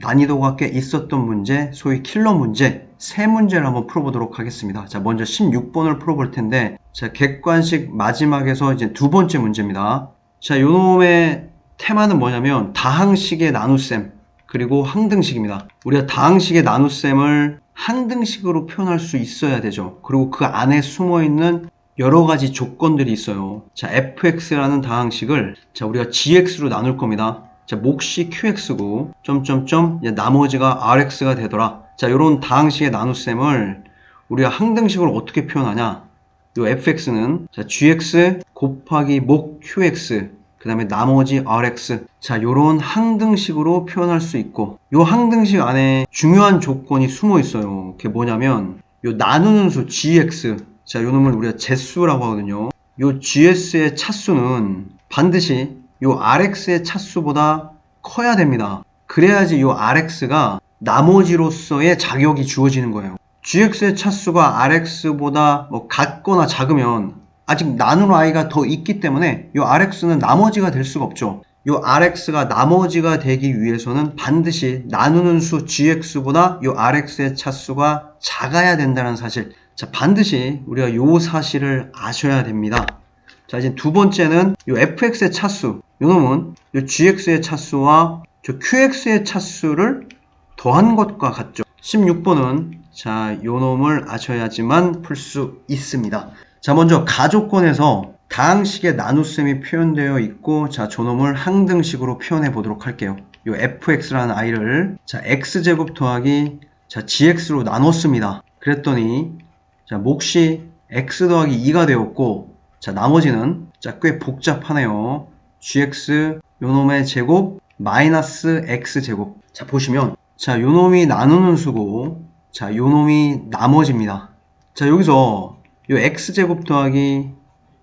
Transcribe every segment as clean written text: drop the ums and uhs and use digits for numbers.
난이도가 꽤 있었던 문제, 소위 킬러 문제, 세 문제를 한번 풀어보도록 하겠습니다. 자, 먼저 16번을 풀어볼 텐데, 자, 객관식 마지막에서 이제 두 번째 문제입니다. 자, 요놈의 테마는 뭐냐면, 다항식의 나눗셈, 그리고 항등식입니다. 우리가 다항식의 나눗셈을 항등식으로 표현할 수 있어야 되죠. 그리고 그 안에 숨어있는 여러 가지 조건들이 있어요. 자, fx라는 다항식을 자, 우리가 gx로 나눌 겁니다. 자, 몫이 qx고 점점점 나머지가 rx가 되더라. 자, 요런 다항식의 나눗셈을 우리가 항등식으로 어떻게 표현하냐? 요 fx는 자, gx 곱하기 몫 qx 그 다음에 나머지 rx 자, 요런 항등식으로 표현할 수 있고 요 항등식 안에 중요한 조건이 숨어 있어요. 그게 뭐냐면 요 나누는 수 gx 자, 요 놈을 우리가 제수라고 하거든요. 요 gs의 차수는 반드시 요 rx의 차수보다 커야 됩니다. 그래야지 요 rx가 나머지로서의 자격이 주어지는 거예요. gx의 차수가 rx보다 뭐 같거나 작으면 아직 나눌 i가 더 있기 때문에 요 rx는 나머지가 될 수가 없죠. 요 rx가 나머지가 되기 위해서는 반드시 나누는 수 gx보다 요 rx의 차수가 작아야 된다는 사실. 자, 반드시 우리가 요 사실을 아셔야 됩니다. 자, 이제 두 번째는 요 fx의 차수. 요 놈은 요 gx의 차수와 저 qx의 차수를 더한 것과 같죠. 16번은 자, 요 놈을 아셔야지만 풀 수 있습니다. 자, 먼저 가조건에서 다항식의 나눗셈이 표현되어 있고 자, 저놈을 항등식으로 표현해 보도록 할게요. 요 fx라는 i를 자, x제곱 더하기 자, gx로 나눴습니다. 그랬더니 자, 몫이 x 더하기 2가 되었고 자, 나머지는 자, 꽤 복잡하네요. gx 요놈의 제곱 마이너스 x제곱. 자, 보시면 자, 요놈이 나누는 수고 자, 요놈이 나머지입니다. 자, 여기서 요 x제곱 더하기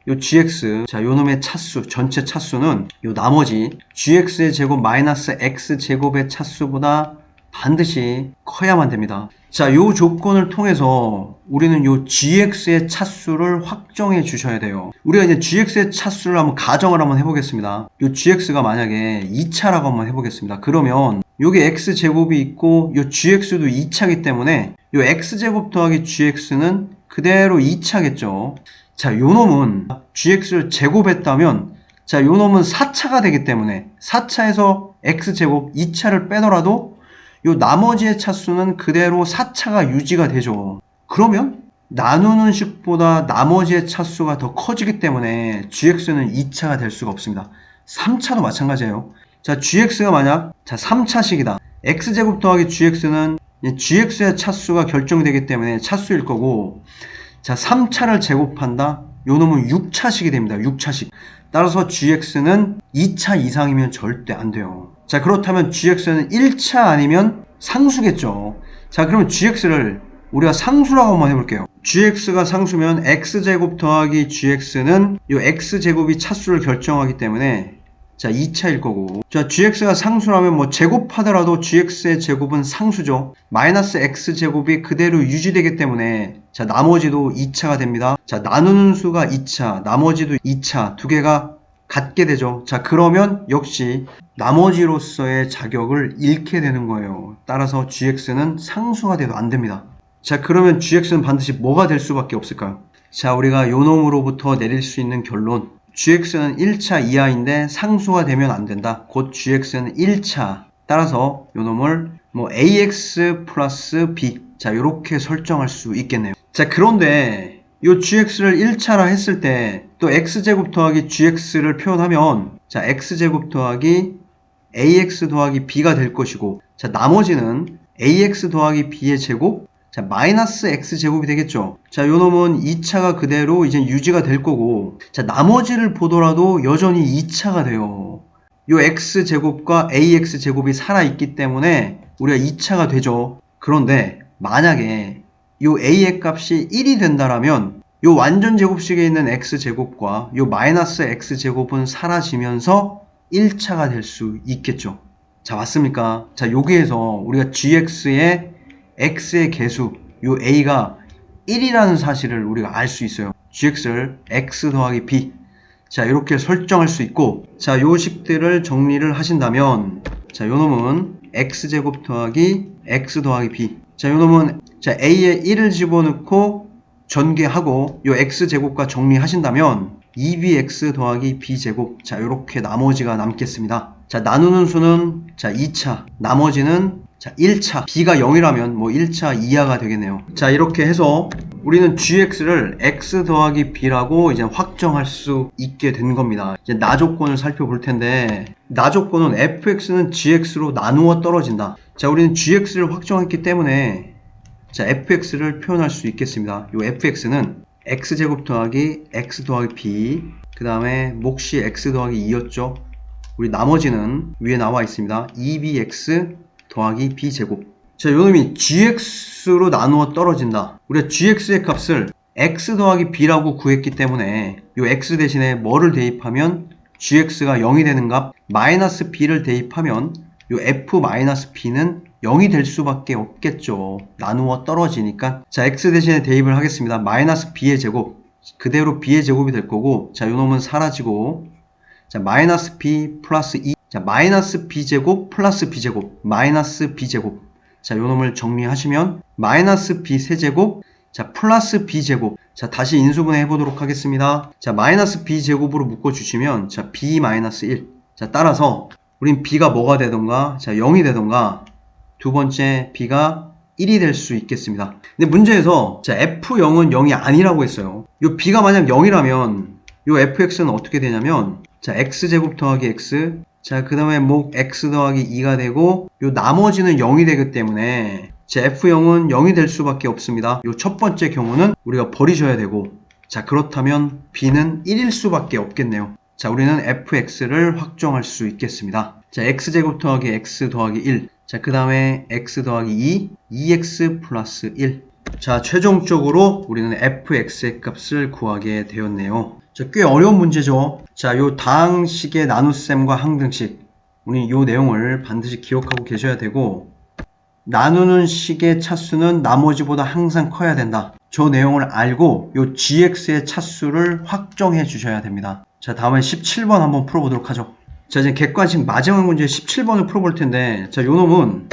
요 gx 자, 요놈의 차수 전체 차수는 요 나머지 gx의 제곱 마이너스 x제곱의 차수보다 반드시 커야만 됩니다. 자, 요 조건을 통해서 우리는 요 gx의 차수를 확정해 주셔야 돼요. 우리가 이제 gx의 차수를 한번 가정을 한번 해보겠습니다. 요 gx가 만약에 2차라고 한번 해보겠습니다. 그러면 요게 x제곱이 있고 요 gx도 2차이기 때문에 요 x제곱 더하기 gx는 그대로 2차겠죠. 자, 요 놈은 gx를 제곱했다면 자, 요 놈은 4차가 되기 때문에 4차에서 x제곱 2차를 빼더라도 요 나머지의 차수는 그대로 4차가 유지가 되죠. 그러면 나누는 식보다 나머지의 차수가 더 커지기 때문에 gx는 2차가 될 수가 없습니다. 3차도 마찬가지예요. 자, gx가 만약 자 3차식이다. x제곱 더하기 gx는 gx의 차수가 결정되기 때문에 차수일 거고 자 3차를 제곱한다. 요 놈은 6차식이 됩니다. 6차식. 따라서 gx는 2차 이상이면 절대 안 돼요. 자, 그렇다면 gx는 1차 아니면 상수겠죠. 자, 그러면 gx를 우리가 상수라고 한번 해볼게요. gx가 상수면 x제곱 더하기 gx는 요 x제곱이 차수를 결정하기 때문에 자, 2차일 거고. 자, gx가 상수라면 뭐 제곱하더라도 gx의 제곱은 상수죠. 마이너스 x제곱이 그대로 유지되기 때문에 자, 나머지도 2차가 됩니다. 자, 나누는 수가 2차, 나머지도 2차 두 개가 같게 되죠. 자, 그러면 역시 나머지로서의 자격을 잃게 되는 거예요. 따라서 gx는 상수가 돼도 안 됩니다. 자, 그러면 gx는 반드시 뭐가 될 수밖에 없을까요? 자, 우리가 요 놈으로부터 내릴 수 있는 결론. gx는 1차 이하인데 상수가 되면 안 된다. 곧 gx는 1차. 따라서 요 놈을 뭐 ax 플러스 b. 자, 요렇게 설정할 수 있겠네요. 자, 그런데 요 gx를 1차라 했을 때 또 x제곱 더하기 gx를 표현하면 자, x제곱 더하기 ax 더하기 b가 될 것이고 자, 나머지는 ax 더하기 b의 제곱 자, 마이너스 x제곱이 되겠죠. 자, 요 놈은 2차가 그대로 이제 유지가 될 거고 자, 나머지를 보더라도 여전히 2차가 돼요. 요 x제곱과 ax제곱이 살아있기 때문에 우리가 2차가 되죠. 그런데 만약에 요 a의 값이 1이 된다라면 요 완전 제곱식에 있는 x제곱과 요 마이너스 x제곱은 사라지면서 1차가 될 수 있겠죠. 자, 맞습니까? 자, 여기에서 우리가 gx의 x의 개수 요 a가 1이라는 사실을 우리가 알 수 있어요. gx를 x 더하기 b 자, 이렇게 설정할 수 있고 자, 요 식들을 정리를 하신다면 자, 요 놈은 x제곱 더하기 x 더하기 b. 자, 요 놈은 자, a에 1을 집어넣고 전개하고 요 x제곱과 정리하신다면 2bx 더하기 b제곱. 자, 요렇게 나머지가 남겠습니다. 자, 나누는 수는 자, 2차, 나머지는 자, 1차. b가 0이라면 뭐 1차 이하가 되겠네요. 자, 이렇게 해서 우리는 gx를 x 더하기 b라고 이제 확정할 수 있게 된 겁니다. 이제 나 조건을 살펴볼 텐데, 나 조건은 fx는 gx로 나누어 떨어진다. 자, 우리는 gx를 확정했기 때문에 자, fx를 표현할 수 있겠습니다. 요 fx는 x제곱 더하기 x 더하기 b, 그 다음에 몫이 x 더하기 2였죠. 우리 나머지는 위에 나와 있습니다. 2bx 더하기 b제곱. 자, 요놈이 gx로 나누어 떨어진다. 우리가 gx의 값을 x 더하기 b라고 구했기 때문에 요 x 대신에 뭐를 대입하면 gx가 0이 되는 값 마이너스 b를 대입하면 요 f-b는 0이 될 수밖에 없겠죠. 나누어 떨어지니까. 자, x 대신에 대입을 하겠습니다. 마이너스 b의 제곱. 그대로 b의 제곱이 될 거고, 자, 요놈은 사라지고, 자, 마이너스 b 플러스 2. 자, 마이너스 b제곱 플러스 b제곱. 마이너스 b제곱. 자, 요놈을 정리하시면, 마이너스 b 세제곱. 자, 플러스 b제곱. 자, 다시 인수분해 해보도록 하겠습니다. 자, 마이너스 b제곱으로 묶어주시면, 자, b 마이너스 1. 자, 따라서, 우린 b가 뭐가 되던가, 자, 0이 되던가, 두 번째 b가 1이 될 수 있겠습니다. 근데 문제에서 자, f0은 0이 아니라고 했어요. 요 b가 만약 0이라면 요 fx는 어떻게 되냐면 자, x제곱 더하기 x, 자, 그 다음에 목 x 더하기 2가 되고 요 나머지는 0이 되기 때문에 자, f0은 0이 될 수밖에 없습니다. 요 첫 번째 경우는 우리가 버리셔야 되고, 자, 그렇다면 b는 1일 수밖에 없겠네요. 자, 우리는 fx를 확정할 수 있겠습니다. 자, x제곱 더하기 x 더하기 1. 자, 그 다음에 x 더하기 2x 플러스 1. 자, 최종적으로 우리는 fx의 값을 구하게 되었네요. 자, 꽤 어려운 문제죠. 자, 요 다항식의 나눗셈과 항등식. 우리 요 내용을 반드시 기억하고 계셔야 되고, 나누는 식의 차수는 나머지보다 항상 커야 된다. 저 내용을 알고 요 gx의 차수를 확정해 주셔야 됩니다. 자, 다음에 17번 한번 풀어보도록 하죠. 자, 이제 객관식 마지막 문제 17번을 풀어볼 텐데, 자, 요 놈은,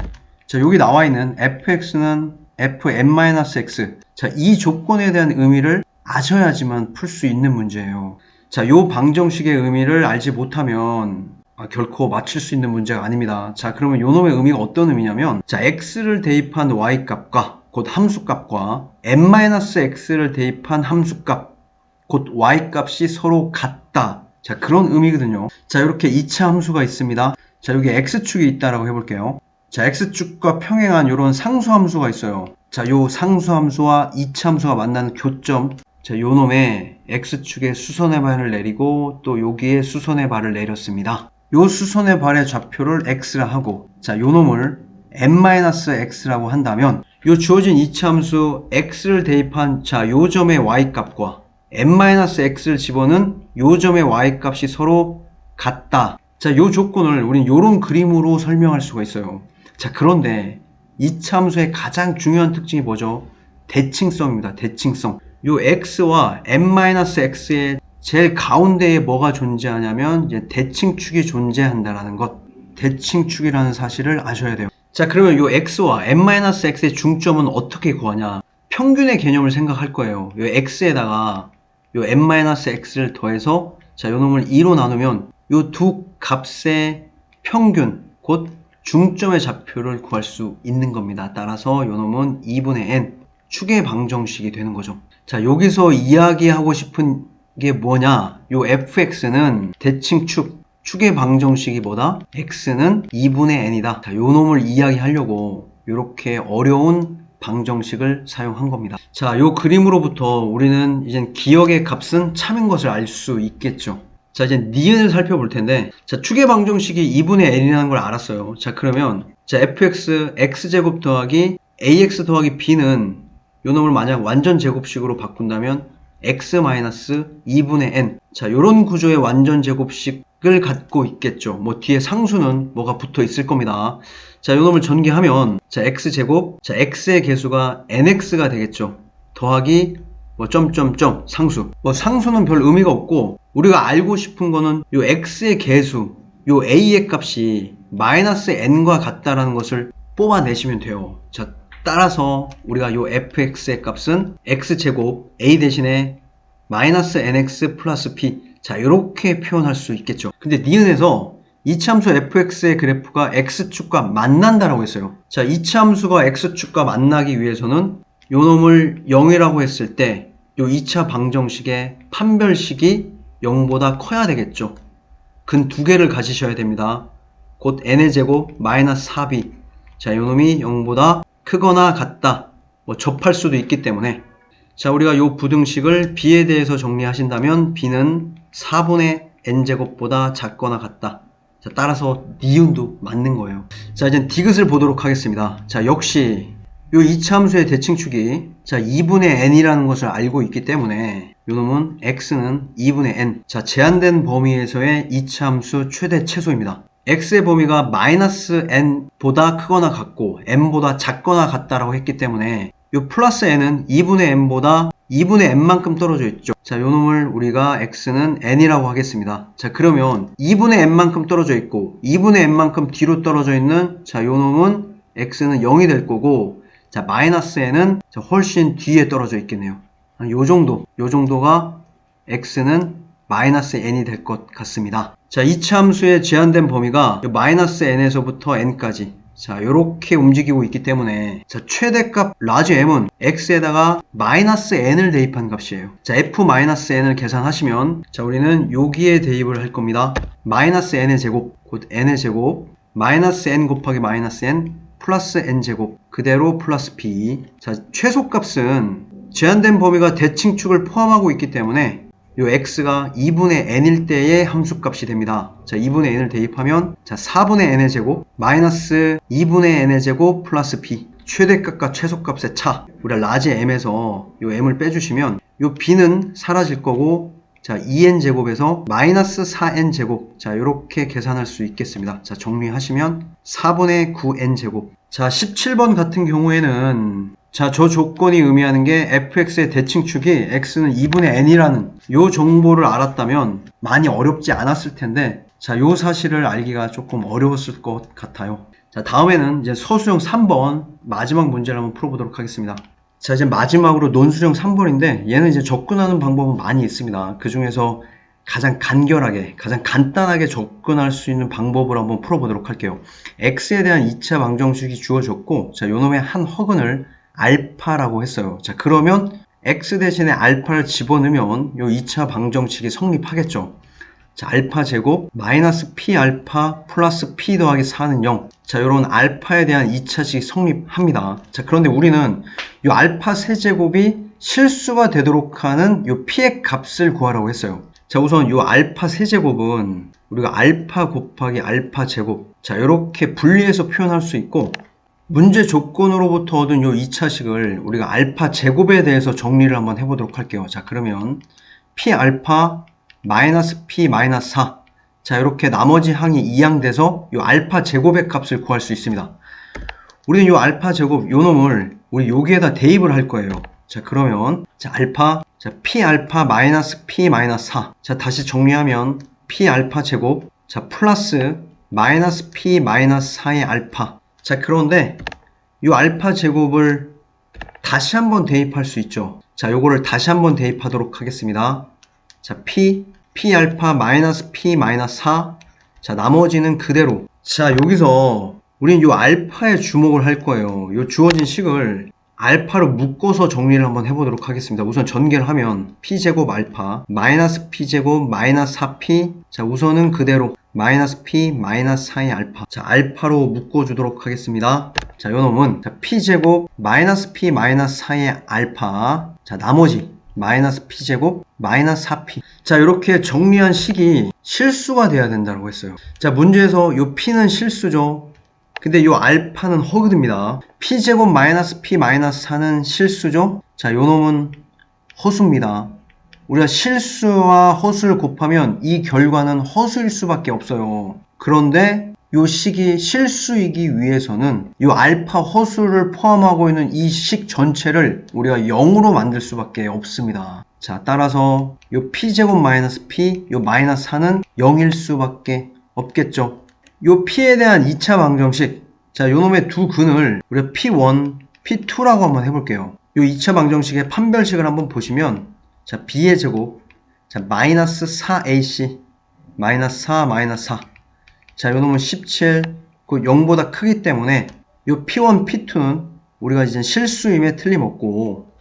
자, 여기 나와 있는 fx는 fn-x. 자, 이 조건에 대한 의미를 아셔야지만 풀 수 있는 문제예요. 자, 요 방정식의 의미를 알지 못하면, 결코 맞출 수 있는 문제가 아닙니다. 자, 그러면 요 놈의 의미가 어떤 의미냐면, 자, x를 대입한 y값과, 곧 함수값과, n-x를 대입한 함수값, 곧 y값이 서로 같다. 자, 그런 의미거든요. 자, 이렇게 2차 함수가 있습니다. 자, 여기 x축이 있다라고 해볼게요. 자, x축과 평행한 이런 상수함수가 있어요. 자, 요 상수함수와 2차 함수가 만나는 교점. 자, 요 놈의 x축에 수선의 발을 내리고 또 여기에 수선의 발을 내렸습니다. 요 수선의 발의 좌표를 x라 하고, 자, 요 놈을 n-x라고 한다면 요 주어진 2차 함수 x를 대입한 자, 요 점의 y값과 n-x를 집어넣은 요 점의 y값이 서로 같다. 자, 요 조건을 우리는 요런 그림으로 설명할 수가 있어요. 자, 그런데 2차 함수의 가장 중요한 특징이 뭐죠? 대칭성입니다. 대칭성. 요 x와 n-x의 제일 가운데에 뭐가 존재하냐면 이제 대칭축이 존재한다라는 것. 대칭축이라는 사실을 아셔야 돼요. 자, 그러면 요 x와 n-x의 중점은 어떻게 구하냐? 평균의 개념을 생각할 거예요. 요 x에다가 요 n-x를 더해서 자, 요 놈을 2로 나누면 요 두 값의 평균, 곧 중점의 좌표를 구할 수 있는 겁니다. 따라서 요 놈은 2분의 n 축의 방정식이 되는 거죠. 자, 여기서 이야기하고 싶은 게 뭐냐? 요 fx는 대칭축, 축의 방정식이 뭐다? x는 2분의 n이다. 자, 요 놈을 이야기하려고 요렇게 어려운 방정식을 사용한 겁니다. 자, 요 그림으로부터 우리는 이제 기억의 값은 참인 것을 알 수 있겠죠. 자, 이제 니은을 살펴볼 텐데, 자, 축의 방정식이 2분의 n이라는 걸 알았어요. 자, 그러면 자, fx x제곱 더하기 ax 더하기 b는 요 놈을 만약 완전 제곱식으로 바꾼다면 x-2분의 n. 자, 요런 구조의 완전 제곱식을 갖고 있겠죠. 뭐 뒤에 상수는 뭐가 붙어 있을 겁니다. 자, 요 놈을 전개하면 자, x제곱, 자, x의 개수가 nx가 되겠죠. 더하기 뭐 점점점 상수. 뭐 상수는 별 의미가 없고 우리가 알고 싶은 거는 요 x의 개수, 요 a의 값이 마이너스 n과 같다라는 것을 뽑아내시면 돼요. 자, 따라서 우리가 요 fx의 값은 x제곱 a 대신에 마이너스 nx 플러스 p. 자, 이렇게 표현할 수 있겠죠. 근데 니은에서 이차함수 fx의 그래프가 x축과 만난다라고 했어요. 자, 이차함수가 x축과 만나기 위해서는 요 놈을 0이라고 했을 때 요 2차 방정식의 판별식이 0보다 커야 되겠죠. 근 두 개를 가지셔야 됩니다. 곧 n의 제곱 마이너스 4b. 자, 요 놈이 0보다 크거나 같다. 뭐 접할 수도 있기 때문에. 자, 우리가 요 부등식을 b에 대해서 정리하신다면 b는 4분의 n제곱보다 작거나 같다. 자, 따라서 니은도 맞는 거예요. 자, 이제 디귿을 보도록 하겠습니다. 자, 역시 요 이차함수의 대칭축이 자 2분의 n이라는 것을 알고 있기 때문에 요 놈은 x는 2분의 n. 자, 제한된 범위에서의 이차함수 최대 최소입니다. x의 범위가 마이너스 n보다 크거나 같고 n보다 작거나 같다라고 했기 때문에 요 플러스 n은 2분의 n보다 2분의 n만큼 떨어져 있죠. 자, 요 놈을 우리가 x는 n이라고 하겠습니다. 자, 그러면 2분의 n만큼 떨어져 있고 2분의 n만큼 뒤로 떨어져 있는 자, 요 놈은 x는 0이 될 거고 자, 마이너스 n은 훨씬 뒤에 떨어져 있겠네요. 요 정도가 x는 마이너스 n이 될 것 같습니다. 자, 이차함수의 제한된 범위가 마이너스 n에서부터 n까지 자, 요렇게 움직이고 있기 때문에 자, 최대값 라지 m은 x에다가 마이너스 n을 대입한 값이에요. 자, f-n을 계산하시면 자, 우리는 여기에 대입을 할 겁니다. 마이너스 n의 제곱, 곧 n의 제곱, 마이너스 n 곱하기 마이너스 n 플러스 n제곱 그대로 플러스 b. 자, 최소값은 제한된 범위가 대칭축을 포함하고 있기 때문에 요 x가 2분의 n일 때의 함수값이 됩니다. 자, 2분의 n을 대입하면 자, 4분의 n의 제곱 마이너스 2분의 n의 제곱 플러스 b. 최대값과 최소값의 차. 우리가 라지 m에서 요 m을 빼주시면 요 b는 사라질 거고 자, 2n제곱에서 마이너스 4n제곱. 자, 요렇게 계산할 수 있겠습니다. 자, 정리하시면 4분의 9n제곱. 자, 17번 같은 경우에는 자, 저 조건이 의미하는 게 fx의 대칭축이 x는 2분의 n이라는 요 정보를 알았다면 많이 어렵지 않았을 텐데 자, 요 사실을 알기가 조금 어려웠을 것 같아요. 자, 다음에는 이제 서술형 3번 마지막 문제를 한번 풀어보도록 하겠습니다. 자, 이제 마지막으로 논술형 3번인데 얘는 이제 접근하는 방법은 많이 있습니다. 그 중에서 가장 간결하게, 가장 간단하게 접근할 수 있는 방법을 한번 풀어보도록 할게요. x에 대한 2차 방정식이 주어졌고 자, 요놈의 한 허근을 알파라고 했어요. 자, 그러면 x 대신에 알파를 집어넣으면 요 2차 방정식이 성립하겠죠. 자, 알파 제곱 마이너스 p 알파 플러스 p 더하기 4는 0. 자, 요런 알파에 대한 2차식이 성립합니다. 자, 그런데 우리는 요 알파 세제곱이 실수가 되도록 하는 요 p의 값을 구하라고 했어요. 자, 우선 요 알파 세제곱은 우리가 알파 곱하기 알파 제곱. 자, 요렇게 분리해서 표현할 수 있고 문제 조건으로부터 얻은 요 2차식을 우리가 알파 제곱에 대해서 정리를 한번 해보도록 할게요. 자, 그러면 p 알파 마이너스 p 마이너스 4. 자, 이렇게 나머지 항이 이항돼서 요 알파 제곱의 값을 구할 수 있습니다. 우리는 요 알파 제곱 요 놈을 우리 여기에다 대입을 할 거예요. 자, 그러면 자, 알파 자, p 알파 마이너스 p 마이너스 4. 자, 다시 정리하면 p 알파 제곱 자, 플러스 마이너스 p 마이너스 4의 알파. 자, 그런데 이 알파 제곱을 다시 한번 대입할 수 있죠. 자, 요거를 다시 한번 대입하도록 하겠습니다. 자, p 알파 마이너스 p 마이너스 4. 자, 나머지는 그대로. 자, 여기서 우리는 요 알파에 주목을 할 거예요. 요 주어진 식을 알파로 묶어서 정리를 한번 해보도록 하겠습니다. 우선 전개를 하면 p제곱 알파 마이너스 p제곱 마이너스 4p. 자, 우선은 그대로 마이너스 p 마이너스 4의 알파. 자, 알파로 묶어주도록 하겠습니다. 자, 요놈은 자, p제곱 마이너스 p 마이너스 4의 알파. 자, 나머지 마이너스 p제곱 마이너스 4p. 자, 이렇게 정리한 식이 실수가 돼야 된다고 했어요. 자, 문제에서 요 p는 실수죠. 근데 요 알파는 허그입니다. p제곱 마이너스 p 마이너스 4는 실수죠. 자, 요놈은 허수입니다. 우리가 실수와 허수를 곱하면 이 결과는 허수일 수밖에 없어요. 그런데 요 식이 실수이기 위해서는 요 알파 허수를 포함하고 있는 이 식 전체를 우리가 0으로 만들 수밖에 없습니다. 자, 따라서 요 p제곱 마이너스 p, 요 마이너스 4는 0일 수밖에 없겠죠. 요 P에 대한 2차 방정식. 자, 요놈의 두 근을 우리가 P1, P2라고 한번 해볼게요. 요 2차 방정식의 판별식을 한번 보시면, 자, B의 제곱, 자, 마이너스 4AC, 마이너스 4, 마이너스 4. 자, 요놈은 17, 그 0보다 크기 때문에 요 P1, P2는 우리가 이제 실수임에 틀림없고,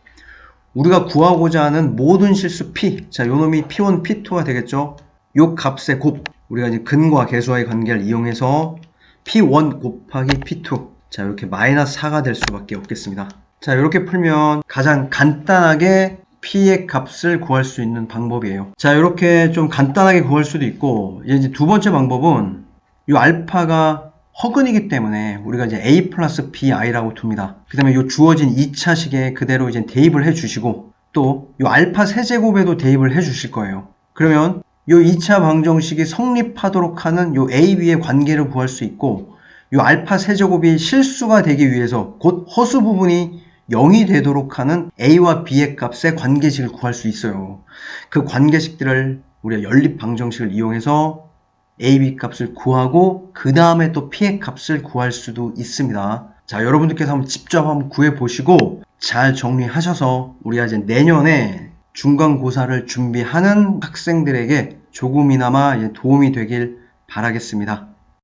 우리가 구하고자 하는 모든 실수 P, 자, 요놈이 P1, P2가 되겠죠? 요 값의 곱, 우리가 이제 근과 계수와의 관계를 이용해서 P1 곱하기 P2, 자, 이렇게 마이너스 4가 될 수밖에 없겠습니다. 자, 이렇게 풀면 가장 간단하게 P의 값을 구할 수 있는 방법이에요. 자, 이렇게 좀 간단하게 구할 수도 있고, 이제 두 번째 방법은 이 알파가 허근이기 때문에 우리가 이제 A 플러스 BI라고 둡니다. 그 다음에 이 주어진 2차식에 그대로 이제 대입을 해 주시고, 또 이 알파 세제곱에도 대입을 해 주실 거예요. 그러면 이 2차 방정식이 성립하도록 하는 이 A, B의 관계를 구할 수 있고, 이 알파 세제곱이 실수가 되기 위해서 곧 허수 부분이 0이 되도록 하는 A와 B의 값의 관계식을 구할 수 있어요. 그 관계식들을 우리가 연립 방정식을 이용해서 A, B 값을 구하고 그 다음에 또 P의 값을 구할 수도 있습니다. 자, 여러분들께서 한번 직접 한번 구해 보시고 잘 정리하셔서 우리가 이제 내년에 중간고사를 준비하는 학생들에게 조금이나마 도움이 되길 바라겠습니다.